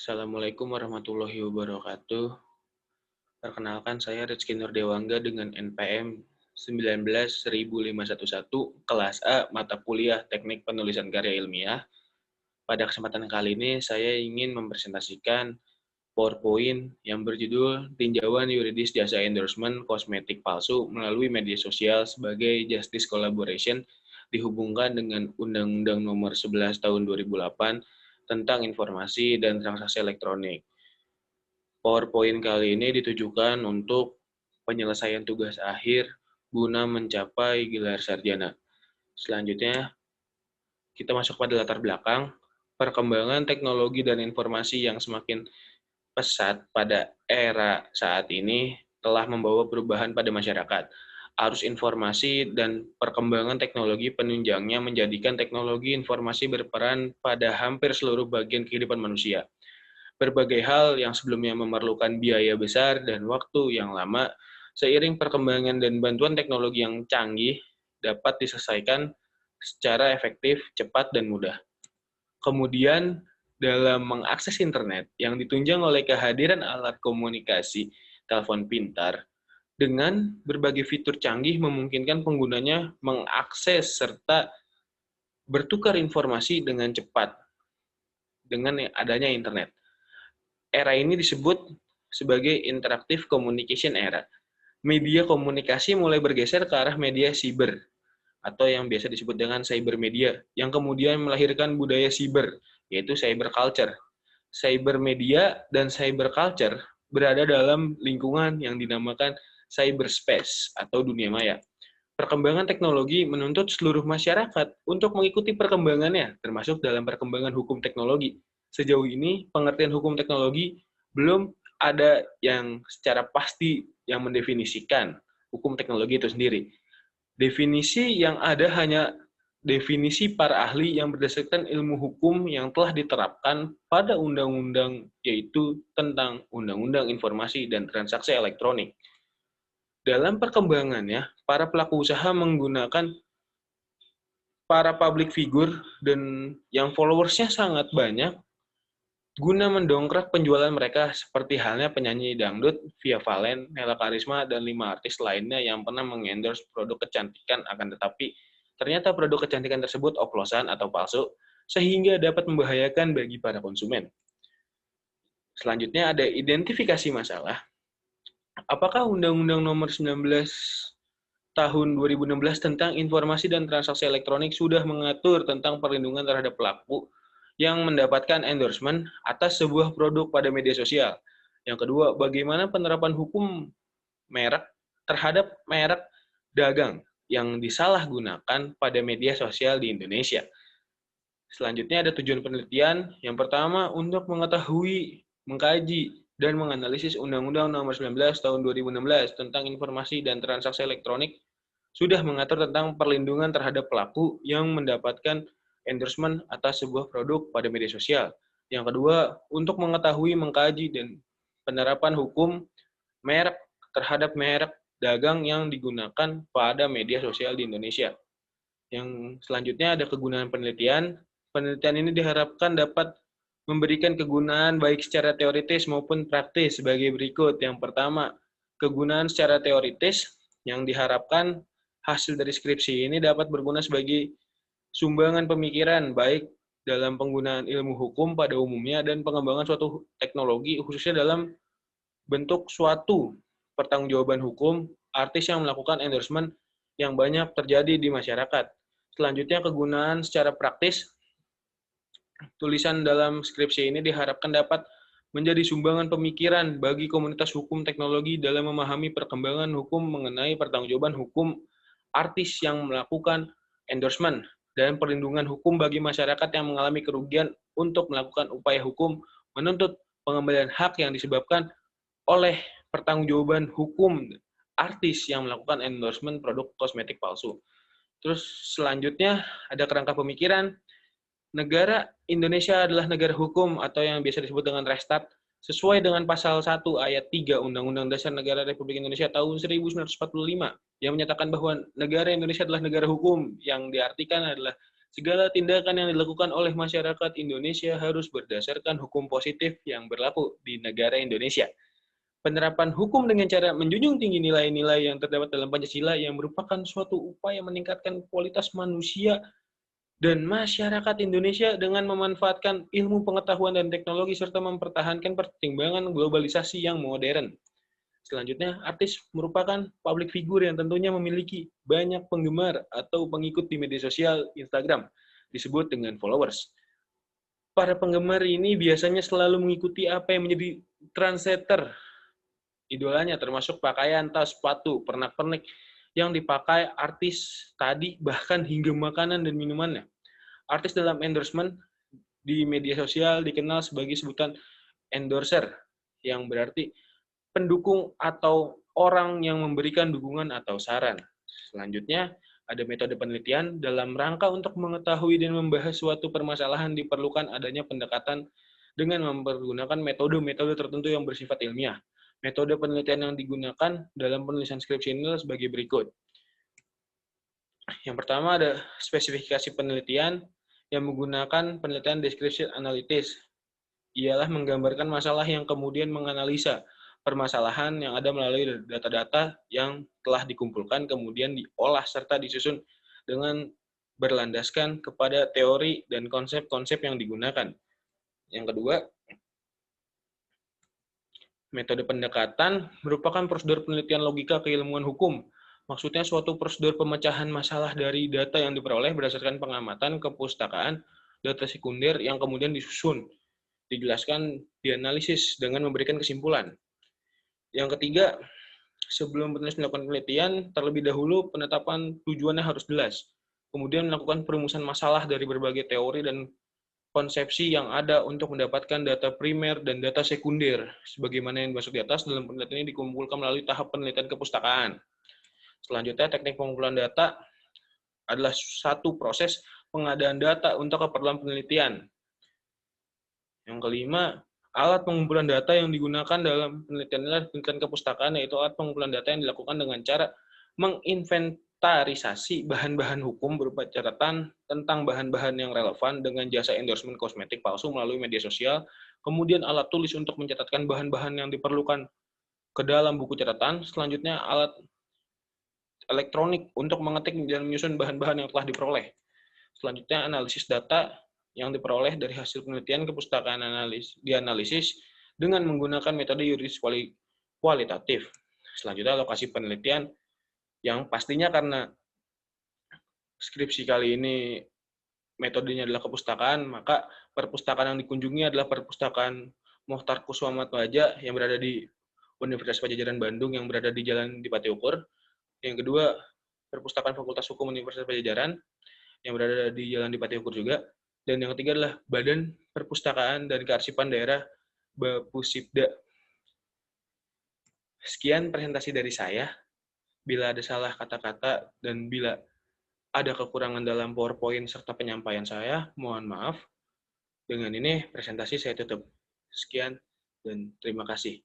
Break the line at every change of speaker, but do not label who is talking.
Assalamualaikum warahmatullahi wabarakatuh. Perkenalkan saya Rizky Nurdewangga dengan NPM 19.511 kelas A mata kuliah Teknik Penulisan Karya Ilmiah. Pada kesempatan kali ini saya ingin mempresentasikan PowerPoint yang berjudul Tinjauan Yuridis Jasa Endorsement Kosmetik Palsu melalui Media Sosial sebagai Justice Collaboration dihubungkan dengan Undang-Undang Nomor 11 Tahun 2008 tentang Informasi dan Transaksi Elektronik. PowerPoint kali ini ditujukan untuk penyelesaian tugas akhir guna mencapai gelar sarjana. Selanjutnya, kita masuk pada latar belakang. Perkembangan teknologi dan informasi yang semakin pesat pada era saat ini telah membawa perubahan pada masyarakat. Arus informasi dan perkembangan teknologi penunjangnya menjadikan teknologi informasi berperan pada hampir seluruh bagian kehidupan manusia. Berbagai hal yang sebelumnya memerlukan biaya besar dan waktu yang lama, seiring perkembangan dan bantuan teknologi yang canggih, dapat diselesaikan secara efektif, cepat, dan mudah. Kemudian, dalam mengakses internet yang ditunjang oleh kehadiran alat komunikasi telepon pintar, dengan berbagai fitur canggih memungkinkan penggunanya mengakses serta bertukar informasi dengan cepat dengan adanya internet. Era ini disebut sebagai interactive communication era. Media komunikasi mulai bergeser ke arah media siber, atau yang biasa disebut dengan cybermedia, yang kemudian melahirkan budaya siber, yaitu cyberculture. Cybermedia dan cyberculture berada dalam lingkungan yang dinamakan cyberspace, atau dunia maya. Perkembangan teknologi menuntut seluruh masyarakat untuk mengikuti perkembangannya, termasuk dalam perkembangan hukum teknologi. Sejauh ini, pengertian hukum teknologi belum ada yang secara pasti yang mendefinisikan hukum teknologi itu sendiri. Definisi yang ada hanya definisi para ahli yang berdasarkan ilmu hukum yang telah diterapkan pada undang-undang, yaitu tentang Undang-Undang Informasi dan Transaksi Elektronik. Dalam perkembangannya, para pelaku usaha menggunakan para public figure dan yang followersnya sangat banyak guna mendongkrak penjualan mereka, seperti halnya penyanyi dangdut Via Valen, Nela Karisma, dan 5 artis lainnya yang pernah mengendorse produk kecantikan, akan tetapi ternyata produk kecantikan tersebut oplosan atau palsu, sehingga dapat membahayakan bagi para konsumen. Selanjutnya ada identifikasi masalah. Apakah Undang-Undang Nomor 19 Tahun 2016 tentang Informasi dan Transaksi Elektronik sudah mengatur tentang perlindungan terhadap pelaku yang mendapatkan endorsement atas sebuah produk pada media sosial? Yang kedua, bagaimana penerapan hukum merek terhadap merek dagang yang disalahgunakan pada media sosial di Indonesia? Selanjutnya ada tujuan penelitian. Yang pertama, untuk mengetahui, mengkaji, dan menganalisis Undang-Undang Nomor 19 Tahun 2016 tentang Informasi dan Transaksi Elektronik sudah mengatur tentang perlindungan terhadap pelaku yang mendapatkan endorsement atas sebuah produk pada media sosial. Yang kedua, untuk mengetahui, mengkaji, dan penerapan hukum merek terhadap merek dagang yang digunakan pada media sosial di Indonesia. Yang selanjutnya ada kegunaan penelitian. Penelitian ini diharapkan dapat memberikan kegunaan baik secara teoritis maupun praktis sebagai berikut. Yang pertama, kegunaan secara teoritis yang diharapkan hasil dari skripsi ini dapat berguna sebagai sumbangan pemikiran baik dalam penggunaan ilmu hukum pada umumnya dan pengembangan suatu teknologi khususnya dalam bentuk suatu pertanggungjawaban hukum artis yang melakukan endorsement yang banyak terjadi di masyarakat. Selanjutnya, kegunaan secara praktis. Tulisan dalam skripsi ini diharapkan dapat menjadi sumbangan pemikiran bagi komunitas hukum teknologi dalam memahami perkembangan hukum mengenai pertanggungjawaban hukum artis yang melakukan endorsement dan perlindungan hukum bagi masyarakat yang mengalami kerugian untuk melakukan upaya hukum menuntut pengembalian hak yang disebabkan oleh pertanggungjawaban hukum artis yang melakukan endorsement produk kosmetik palsu. Terus selanjutnya ada kerangka pemikiran. Negara Indonesia adalah negara hukum atau yang biasa disebut dengan Restat sesuai dengan pasal 1 ayat 3 Undang-Undang Dasar Negara Republik Indonesia tahun 1945 yang menyatakan bahwa negara Indonesia adalah negara hukum yang diartikan adalah Segala tindakan yang dilakukan oleh masyarakat Indonesia harus berdasarkan hukum positif yang berlaku di negara Indonesia. Penerapan hukum dengan cara menjunjung tinggi nilai-nilai yang terdapat dalam Pancasila yang merupakan suatu upaya meningkatkan kualitas manusia dan masyarakat Indonesia dengan memanfaatkan ilmu pengetahuan dan teknologi serta mempertahankan pertimbangan globalisasi yang modern. Selanjutnya, artis merupakan public figure yang tentunya memiliki banyak penggemar atau pengikut di media sosial Instagram, disebut dengan followers. Para penggemar ini biasanya selalu mengikuti apa yang menjadi trendsetter idolanya, termasuk pakaian, tas, sepatu, pernak-pernik yang dipakai artis tadi, bahkan hingga makanan dan minumannya. Artis dalam endorsement di media sosial dikenal sebagai sebutan endorser, yang berarti pendukung atau orang yang memberikan dukungan atau saran. Selanjutnya, ada metode penelitian dalam rangka untuk mengetahui dan membahas suatu permasalahan diperlukan adanya pendekatan dengan mempergunakan metode-metode tertentu yang bersifat ilmiah. Metode penelitian yang digunakan dalam penulisan skripsi ini sebagai berikut. Yang pertama ada spesifikasi penelitian yang menggunakan penelitian description analysis. Ialah menggambarkan masalah yang kemudian menganalisa permasalahan yang ada melalui data-data yang telah dikumpulkan, kemudian diolah serta disusun dengan berlandaskan kepada teori dan konsep-konsep yang digunakan. Yang kedua, metode pendekatan merupakan prosedur penelitian logika keilmuan hukum. Maksudnya suatu prosedur pemecahan masalah dari data yang diperoleh berdasarkan pengamatan kepustakaan, data sekunder yang kemudian disusun, dijelaskan, dianalisis dengan memberikan kesimpulan. Yang ketiga, sebelum penulis melakukan penelitian, terlebih dahulu penetapan tujuannya harus jelas. Kemudian melakukan perumusan masalah dari berbagai teori dan konsepsi yang ada untuk mendapatkan data primer dan data sekunder. Sebagaimana yang dimaksud di atas, dalam penelitian ini dikumpulkan melalui tahap penelitian kepustakaan. Selanjutnya, teknik pengumpulan data adalah satu proses pengadaan data untuk keperluan penelitian. Yang kelima, alat pengumpulan data yang digunakan dalam penelitian adalah penelitian kepustakaan, yaitu alat pengumpulan data yang dilakukan dengan cara menginventarisasi bahan-bahan hukum berupa catatan tentang bahan-bahan yang relevan dengan jasa endorsement kosmetik palsu melalui media sosial, kemudian alat tulis untuk mencatatkan bahan-bahan yang diperlukan ke dalam buku catatan, selanjutnya alat elektronik untuk mengetik dan menyusun bahan-bahan yang telah diperoleh. Selanjutnya, analisis data yang diperoleh dari hasil penelitian kepustakaan dianalisis dengan menggunakan metode yuridis kualitatif. Selanjutnya, lokasi penelitian yang pastinya karena skripsi kali ini metodenya adalah kepustakaan, maka perpustakaan yang dikunjungi adalah perpustakaan Mohtar Kuswomatwaja yang berada di Universitas Padjadjaran Bandung yang berada di Jalan Dipati Ukur. Yang kedua, perpustakaan Fakultas Hukum Universitas Padjadjaran yang berada di Jalan Dipati Ukur juga. Dan yang ketiga adalah Badan Perpustakaan dan Kearsipan Daerah Bapusibda. Sekian presentasi dari saya. Bila ada salah kata-kata dan bila ada kekurangan dalam PowerPoint serta penyampaian saya, mohon maaf. Dengan ini presentasi saya tutup. Sekian dan terima kasih.